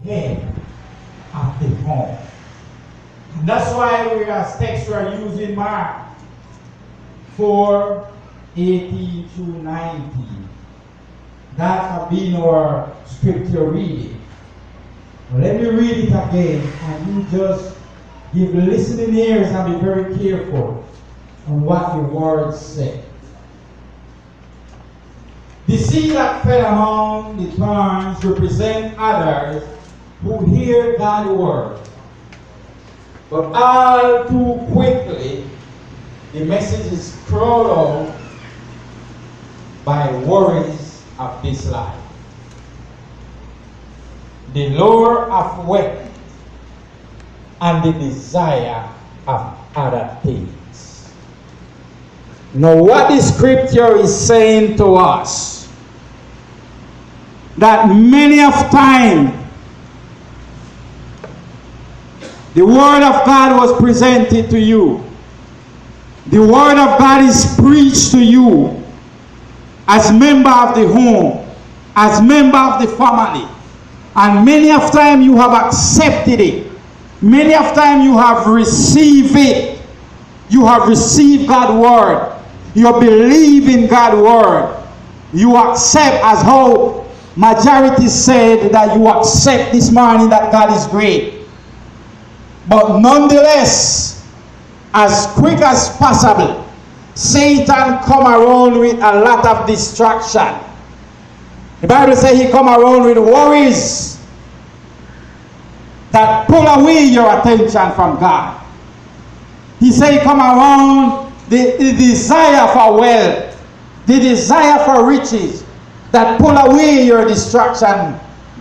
head of the home. And that's why we as text we are using Mark 4:18 through 19. That has been our scripture reading. Let me read it again, and you just give listening ears and be very careful on what the words say. The seed that fell among the thorns represent others who hear God's word, but all too quickly the message is crowded out by worries of this life, the lure of wealth, and the desire of other things. Now, what the scripture is saying to us, that many of time the word of God was presented to you. The word of God is preached to you as member of the home, as member of the family. And many of time you have accepted it. Many of time you have received it. You have received God's word. You believe in God's word. You accept, as how majority said that you accept this morning that God is great. But nonetheless, as quick as possible, Satan come around with a lot of distraction. The Bible says he come around with worries that pull away your attention from God. He said he come around the desire for wealth, the desire for riches, that pull away your distraction,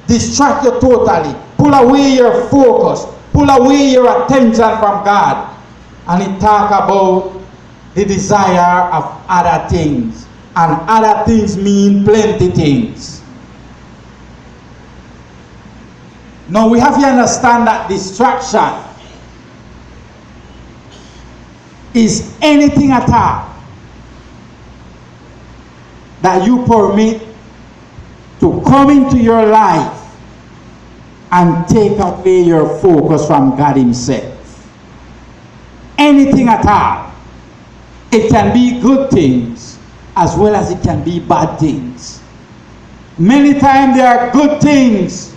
distract you totally, pull away your focus, pull away your attention from God. And he talk about the desire of other things. And other things mean plenty things. Now we have to understand that distraction is anything at all that you permit to come into your life and take away your focus from God himself. Anything at all. It can be good things as well as it can be bad things. Many times there are good things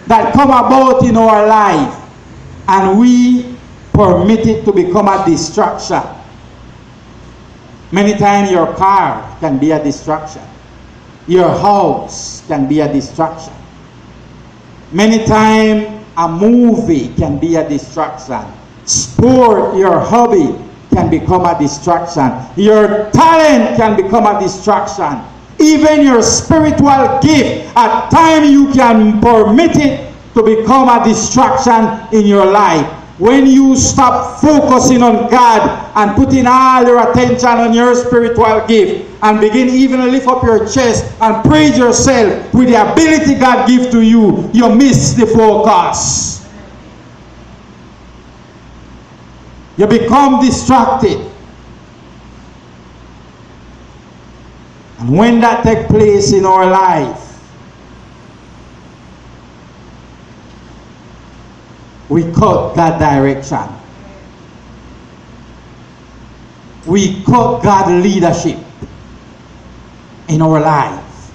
that come about in our life and we permit it to become a distraction. Many times your car can be a distraction. Your house can be a distraction. Many times a movie can be a distraction. Sport, your hobby, can become a distraction. Your talent can become a distraction. Even your spiritual gift, at times you can permit it to become a distraction in your life. When you stop focusing on God and putting all your attention on your spiritual gift and begin even to lift up your chest and praise yourself with the ability God gives to you, you miss the focus. You become distracted. And when that takes place in our life, we cut God's direction. We cut God's leadership in our life.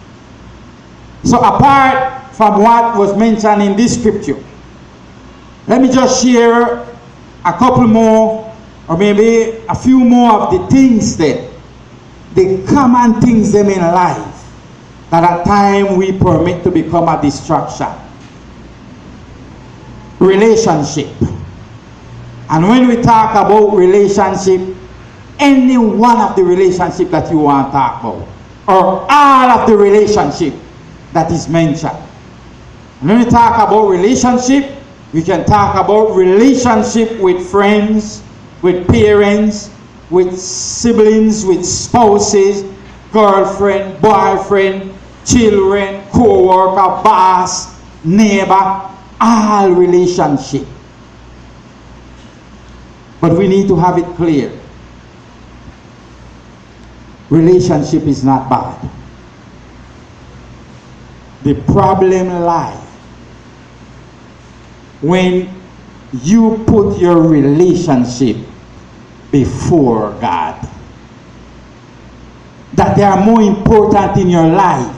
So apart from what was mentioned in this scripture, let me just share a couple more, or maybe a few more of the things that, the common things them in life that at times we permit to become a distraction. Relationship. And when we talk about relationship, any one of the relationship that you want to talk about, or all of the relationship that is mentioned. And when we talk about relationship, we can talk about relationship with friends, with parents, with siblings, with spouses, girlfriend, boyfriend, children, co-worker, boss, neighbor, all relationship. But we need to have it clear. Relationship is not bad. The problem lies when you put your relationship before God. That they are more important in your life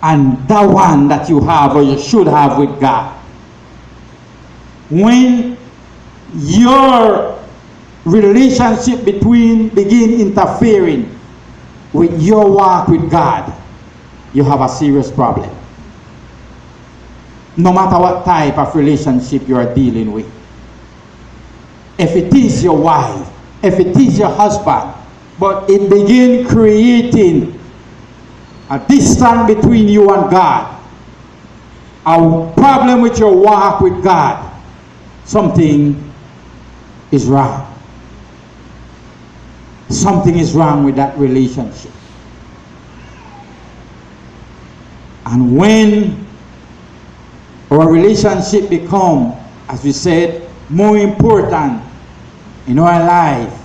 and the one that you have or you should have with God. When your relationship begin interfering with your walk with God, you have a serious problem. No matter what type of relationship you are dealing with. If it is your wife, if it is your husband, but it begin creating a distance between you and God, a problem with your walk with God, something is wrong. Something is wrong with that relationship. And when our relationship become, as we said, more important in our life,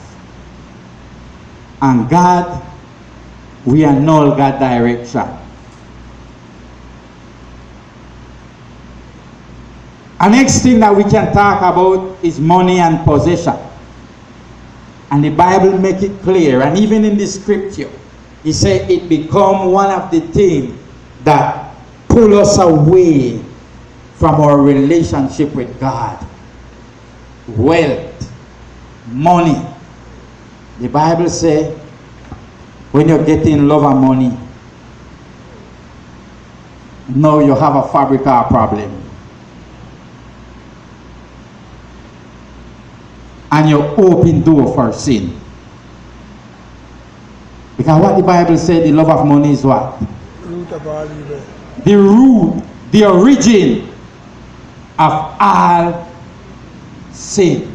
and God, we annul God's direction. The next thing that we can talk about is money and possession. And the Bible make it clear, and even in the scripture, he said it become one of the things that pull us away from our relationship with God. Wealth, money. The Bible says when you're getting love and money, now you have a fabrica problem. And you open door for sin. Because what the Bible said, the love of money is what? Root of all evil. The root, the origin of all sin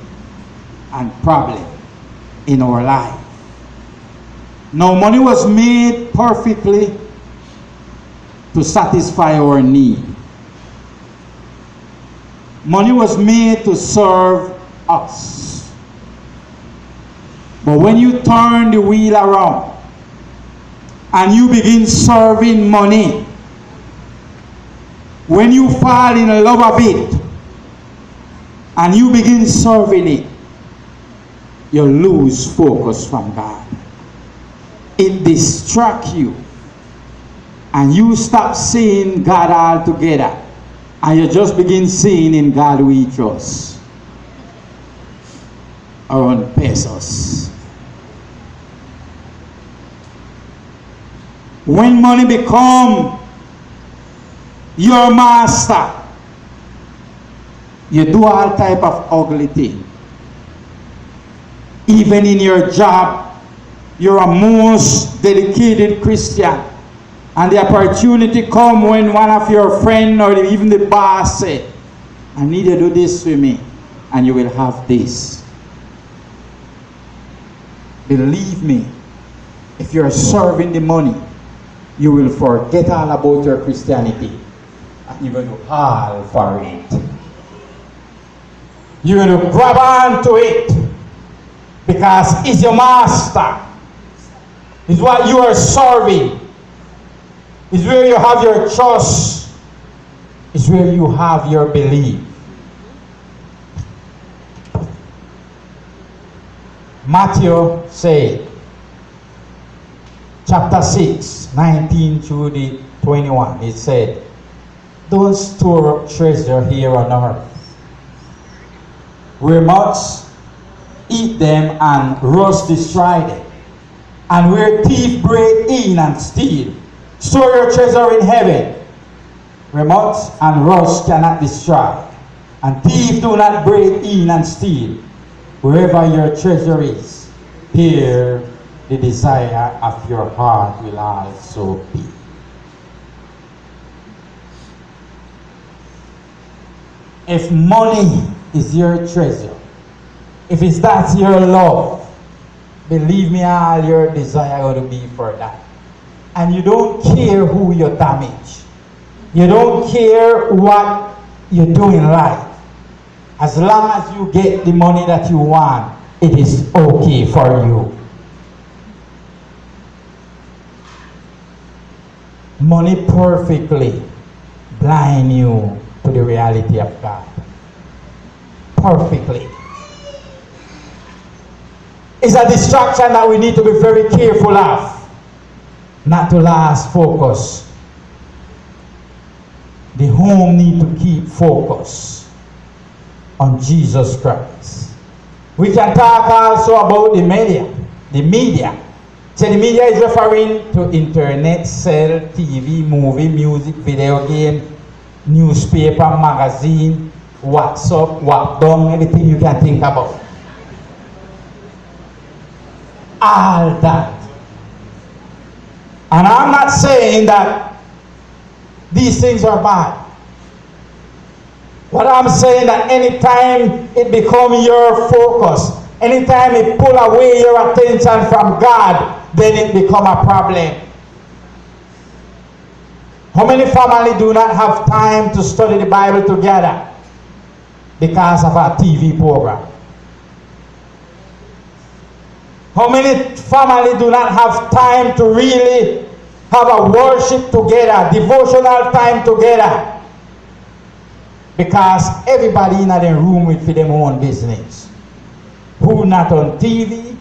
and problem in our life. Now money was made perfectly to satisfy our need. Money was made to serve us. But when you turn the wheel around and you begin serving money, when you fall in love of it and you begin serving it, you lose focus from God. It distracts you and you stop seeing God altogether and you just begin seeing in God we trust. Around pesos. When money become your master, you do all type of ugly thing. Even in your job, you're a most dedicated Christian, and the opportunity come when one of your friends or even the boss say, I need to do this with me, and you will have this. Believe me, if you're serving the money, you will forget all about your Christianity and you're going to haul for it. You're going to grab onto it because it's your master. It's what you are serving. It's where you have your trust. It's where you have your belief. Matthew said, chapter 6, 19 through the 21, it said, don't store up treasure here on earth, where moths eat them and rust destroy them, and where thieves break in and steal. Store your treasure in heaven, where moths and rust cannot destroy, and thieves do not break in and steal. Wherever your treasure is, here the desire of your heart will also be. If money is your treasure, if it's that your love, believe me, all your desire will be for that. And you don't care who you damage. You don't care what you do in life. As long as you get the money that you want, it is okay for you. Money perfectly blind you to the reality of God. perfectly. It's a distraction that we need to be very careful of, not to lose focus. The home need to keep focus on Jesus Christ. We can talk also about the media. The media. So the media is referring to internet, cell, TV, movie, music, video game, newspaper, magazine, WhatsApp, WhatsApp, anything you can think about. All that. And I'm not saying that these things are bad. What I'm saying that anytime it becomes your focus, anytime it pull away your attention from God, then it become a problem. How many families do not have time to study the Bible together because of a TV program? How many families do not have time to really have a worship together, devotional time together? Because everybody in their room with their own business. Who not on TV,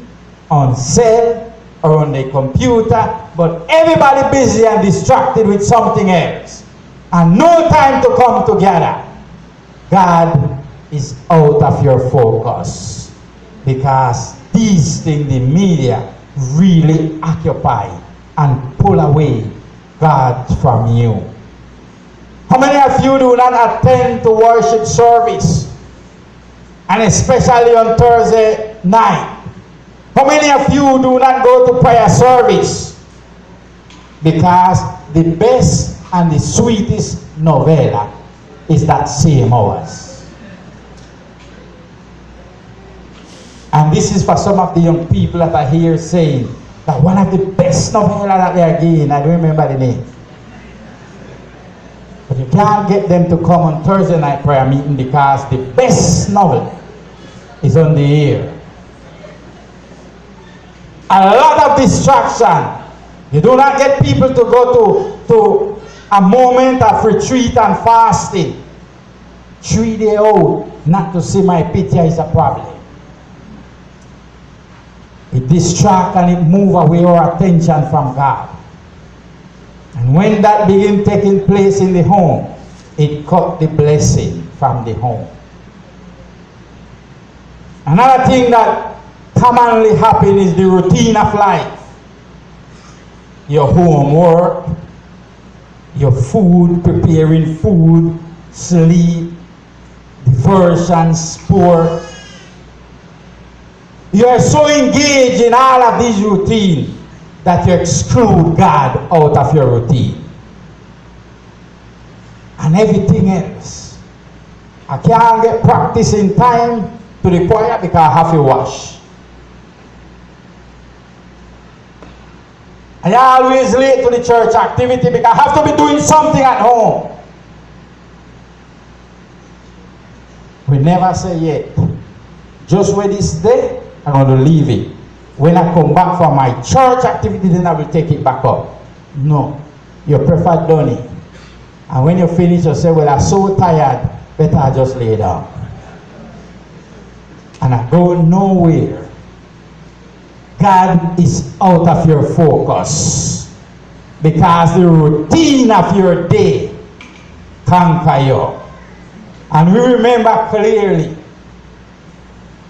on cell, or on the computer, but everybody busy and distracted with something else. And no time to come together. God is out of your focus. Because these things, the media, really occupy and pull away God from you. How many of you do not attend to worship service? And especially on Thursday night. How many of you do not go to prayer service? Because the best and the sweetest novella is that same hours. And this is for some of the young people that are here saying that one of the best novella that they are getting, I don't remember the name. But you can't get them to come on Thursday night prayer meeting because the best novel is on the air. A lot of distraction. You do not get people to go to a moment of retreat and fasting. 3 days old, not to see my picture is a problem. It distracts and it moves away our attention from God. And when that begins taking place in the home, it cut the blessing from the home. Another thing that commonly happen is the routine of life. Your homework, your food, preparing food, sleep, diversion, sport. You are so engaged in all of these routines that you exclude God out of your routine. And everything else. I can't get practice in time to the choir because I have to wash. I always late to the church activity because I have to be doing something at home. We never say yet. Just wait this day, I'm going to leave it. When I come back from my church activity, then I will take it back up. No. You prefer done it. And when you finish, you say, well, I'm so tired, better I just lay down. And I go nowhere. God is out of your focus. Because the routine of your day conquer you. And we remember clearly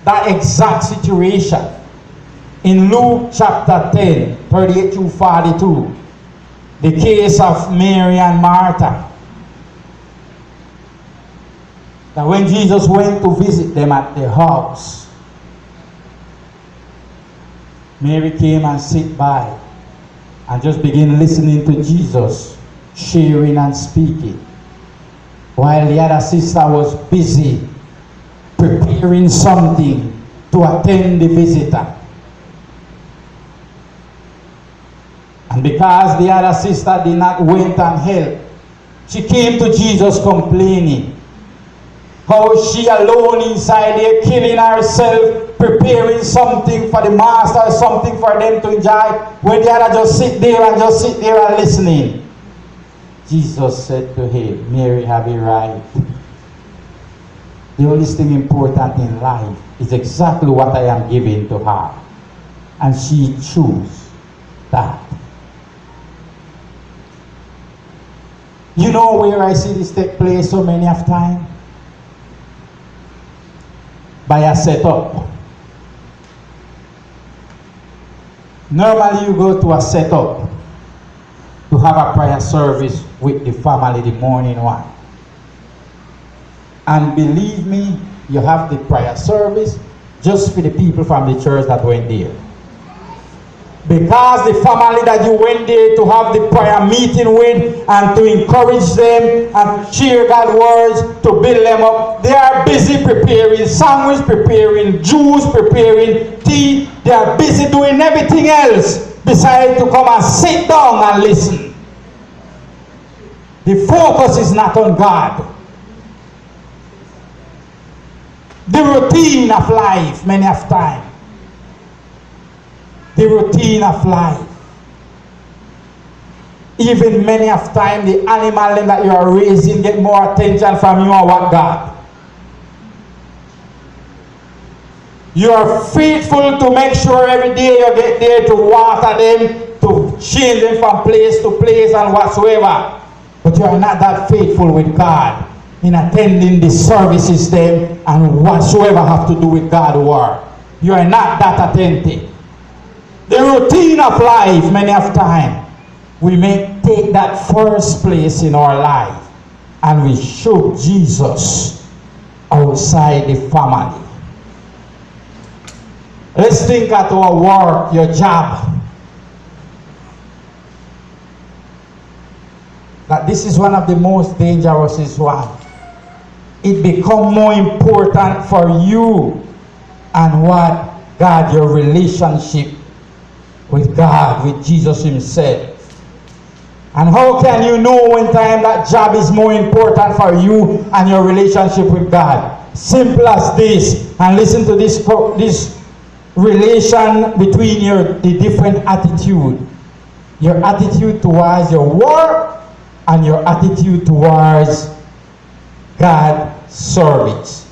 that exact situation in Luke chapter 10, 38 to 42. The case of Mary and Martha. That when Jesus went to visit them at their house, Mary came and sat by and just began listening to Jesus, sharing and speaking. While the other sister was busy preparing something to attend the visitor. And because the other sister did not went and help, she came to Jesus complaining how she alone inside there killing herself, preparing something for the master, something for them to enjoy, when the other just sit there and listening. Jesus said to him, Mary, have you right? the only thing important in life is exactly what I am giving to her. And she chose that. You know where I see this take place so many of time? By a setup. Normally you go to a setup to have a prayer service with the family the morning one. And believe me, you have the prayer service just for the people from the church that went there. Because the family that you went there to have the prayer meeting with and to encourage them and share God's words to build them up, they are busy preparing sandwich, preparing juice, preparing tea. They are busy doing everything else besides to come and sit down and listen. The focus is not on God. The routine of life, many of time. The routine of life. Even many of time, the animal that you are raising get more attention from you or what God. You are faithful to make sure every day you get there to water them, to change them from place to place and whatsoever. But you are not that faithful with God in attending the services them and whatsoever have to do with God's word. You are not that attentive. The routine of life, many of time, we may take that first place in our life and we show Jesus outside the family. Let's think at our work, your job. That this is one of the most dangerous one. It becomes more important for you and what God, your relationship with God, with Jesus himself. And how can you know when time that job is more important for you and your relationship with God? Simple as this. And listen to this relation between the different attitude. Your attitude towards your work and your attitude towards God's service,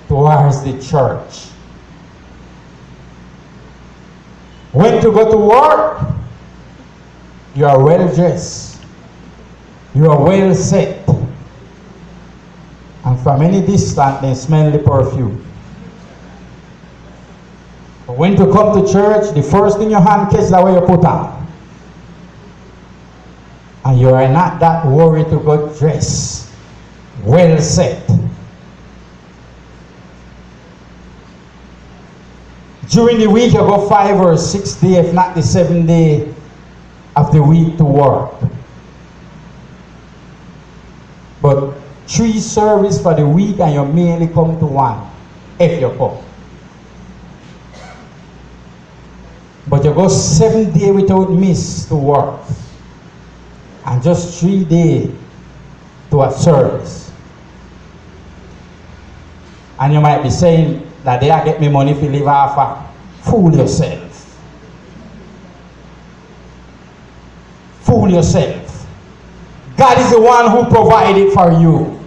towards the church. When to go to work, you are well dressed, you are well set, and from any distance they smell the perfume. But when to come to church, the first thing your hand catches that way you put on. And you are not that worried to go dressed, well set. During the week, you go 5 or 6 days, if not the 7th day of the week to work. But 3 services for the week and you mainly come to 1, if you come. But you go 7 days without miss to work. And just 3 days to a service. And you might be saying that they are get me money if you live off. Fool yourself. Fool yourself. God is the one who provided for you.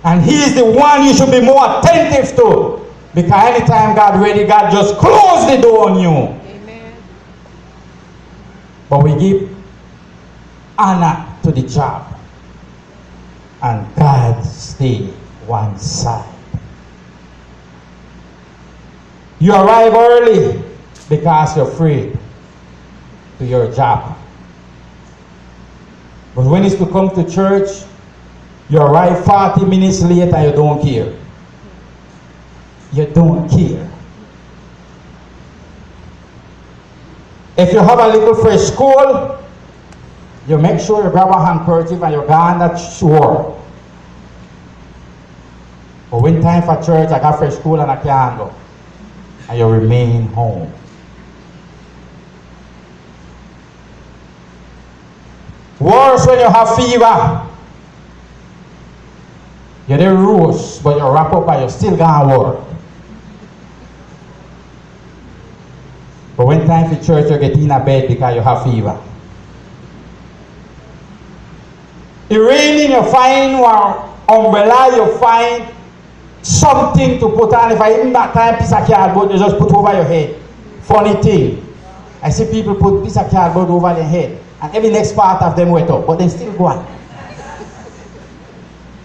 And he is the one you should be more attentive to. Because anytime God ready, God just close the door on you. Amen. But we give honor to the job. And God stay one side. You arrive early because you're afraid to your job. But when it's to come to church, you arrive 40 minutes late and you don't care. You don't care. If you have a little fresh cold, you make sure you grab a handkerchief and you go on that shore. But when time for church, I got fresh cold and I can't go. And you remain home. Worse when you have fever. You're there roast, but you wrap up and you still gonna work. But when time for church, you get in a bed because you have fever. It raining, you find one umbrella, you find something to put on. If I even that time piece of cardboard, you just put over your head. Funny thing. I see people put piece of cardboard over their head, and every next part of them wet up, but they still go on.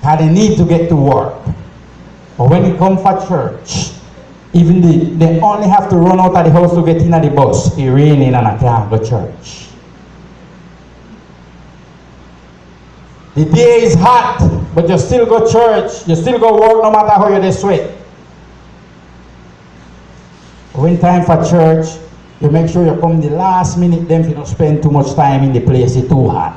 And they need to get to work. But when you come for church, even they only have to run out of the house to get in at the bus. It's raining and I can't go to church. The day is hot, but you still go to church. You still go work no matter how you sweat. When time for church, you make sure you come the last minute, then you don't spend too much time in the place, it's too hot.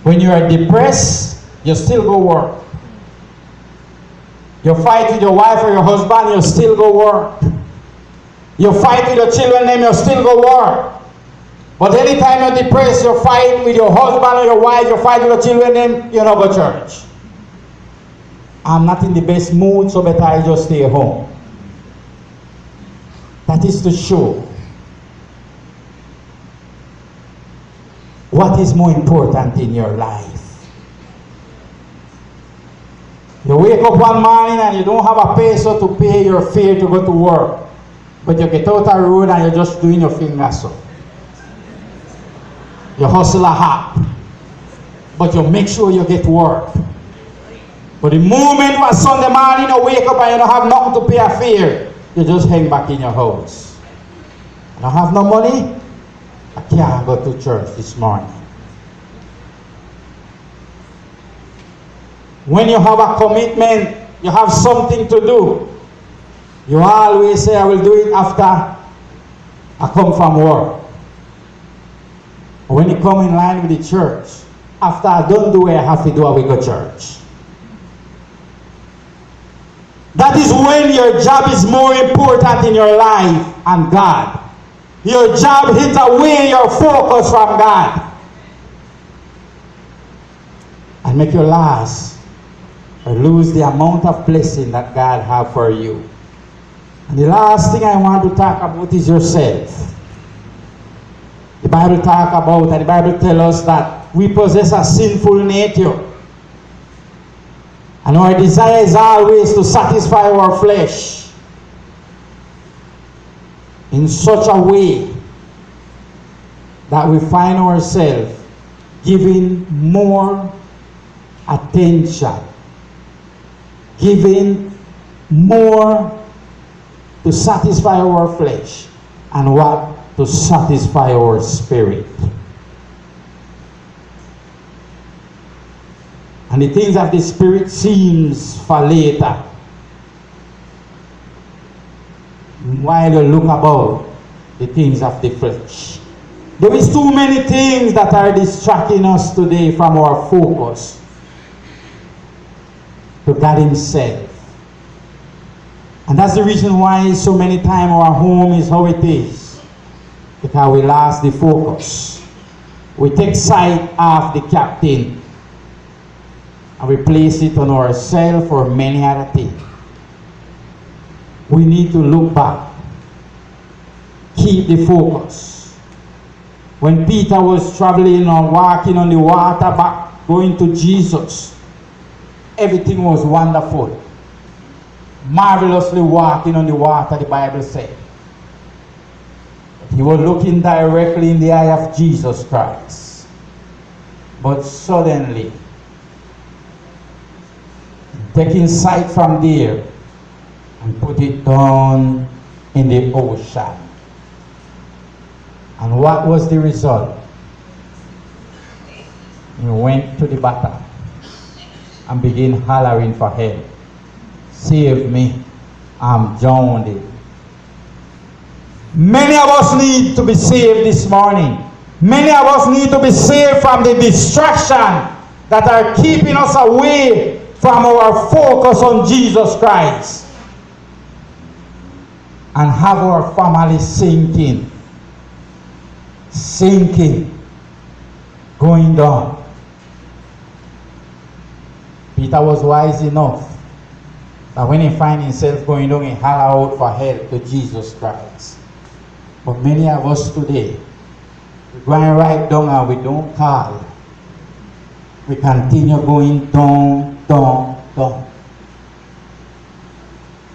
When you are depressed, you still go work. You fight with your wife or your husband, you still go work. You fight with your children, then you still go work. But anytime you're depressed, you fight with your husband or your wife, you fight with your children, then you don't go to church. I'm not in the best mood, so better I just stay home. That is to show what is more important in your life. You wake up one morning and you don't have a peso to pay your fare to go to work, but you get out the road and you're just doing your fingers so. You hustle a hop, but you make sure you get work. But the moment when Sunday morning you wake up and you don't have nothing to pay a fare, you just hang back in your house. I don't have no money, I can't go to church this morning. When you have a commitment, you have something to do, you always say, I will do it after I come from work. But when you come in line with the church, after I don't do what I have to do, I will go to church. That is when your job is more important in your life and God. Your job hits away your focus from God. And make you last or lose the amount of blessing that God has for you. And the last thing I want to talk about is yourself. The Bible talk about, and the Bible tells us that we possess a sinful nature. And our desire is always to satisfy our flesh in such a way that we find ourselves giving more attention, giving more to satisfy our flesh and what to satisfy our spirit. And the things of the spirit seems for later, while you look about the things of the flesh. There is too many things that are distracting us today from our focus to God Himself. And that's the reason why so many times our home is how it is. Because we lost the focus. We take sight of the captain and we place it on ourselves or many other things. We need to look back. Keep the focus. When Peter was traveling or walking on the water back, going to Jesus, everything was wonderful. Marvelously walking on the water, the Bible said. He was looking directly in the eye of Jesus Christ. But suddenly, taking sight from there and put it down in the ocean. And what was the result? He went to the bottom and began hollering for help. Save me, I'm drowning. Many of us need to be saved this morning. Many of us need to be saved from the distraction that are keeping us away from our focus on Jesus Christ. And have our family sinking, going down. Peter was wise enough that when he find himself going down, he holler out for help to Jesus Christ. But many of us today, we're going right down and we don't call. we continue going down, down, down.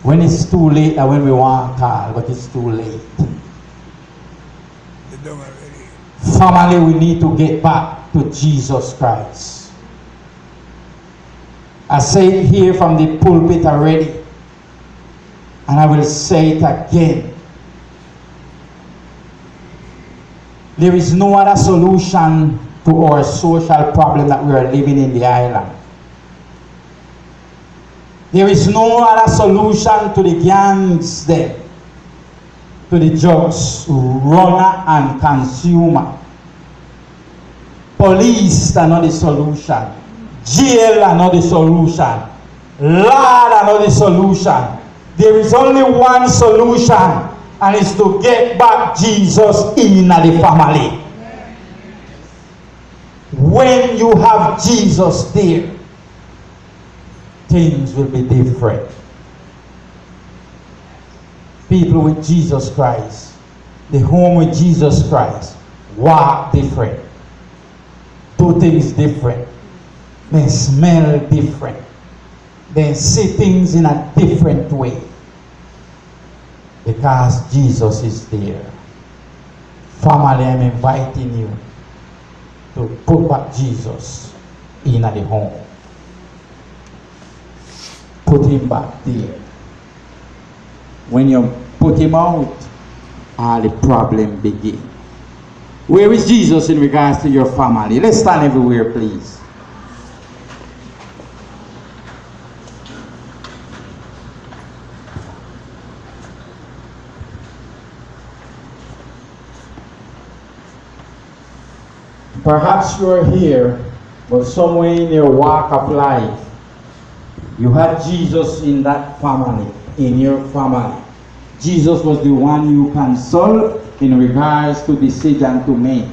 When it's too late, and when we want to call, but it's too late. Family, we need to get back to Jesus Christ. I say it here from the pulpit already, and I will say it again. There is no other solution to our social problem that we are living in the island. There is no other solution to the gangs there, to the drugs, runner and consumer. Police are not the solution. Jail are not the solution. Law are not the solution. There is only one solution, and it's to get back Jesus in the family. When you have Jesus there, things will be different. People with Jesus Christ, the home with Jesus Christ, walk different, do things different, they smell different, they see things in a different way, because Jesus is there. Family, I'm inviting you to put back Jesus in the home. Put him back there. When you put him out, all the problem begin. Where is Jesus in regards to your family? Let's stand everywhere, please. Perhaps you are here, but somewhere in your walk of life, you had Jesus in that family, in your family. Jesus was the one you consult in regards to decision to make.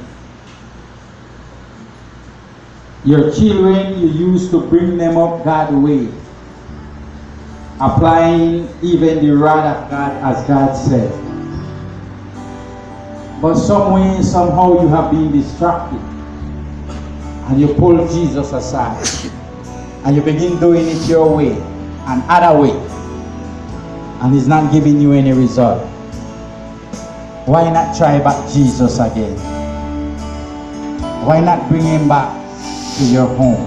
Your children, you used to bring them up God's way, applying even the wrath of God as God said. But somewhere, somehow you have been distracted, and you pull Jesus aside, and you begin doing it your way, and other way, and He's not giving you any result. Why not try back Jesus again? Why not bring Him back to your home?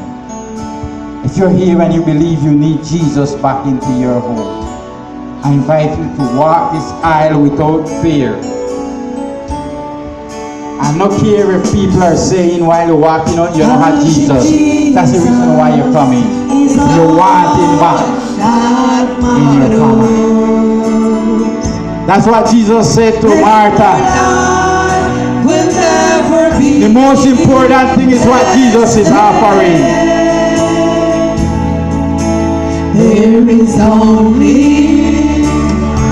If you're here and you believe you need Jesus back into your home, I invite you to walk this aisle without fear. I don't care if people are saying while you're walking out, you don't have Jesus. That's the reason why you're coming. You want Him back in your family. That's what Jesus said to Martha. The most important thing is what Jesus is offering. There is only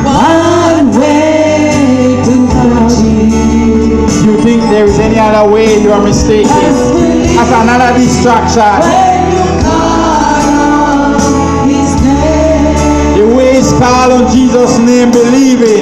one way to touch Him. You think there is any other way, you are mistaken. That's another distraction. The way is called on Jesus' name, believe it.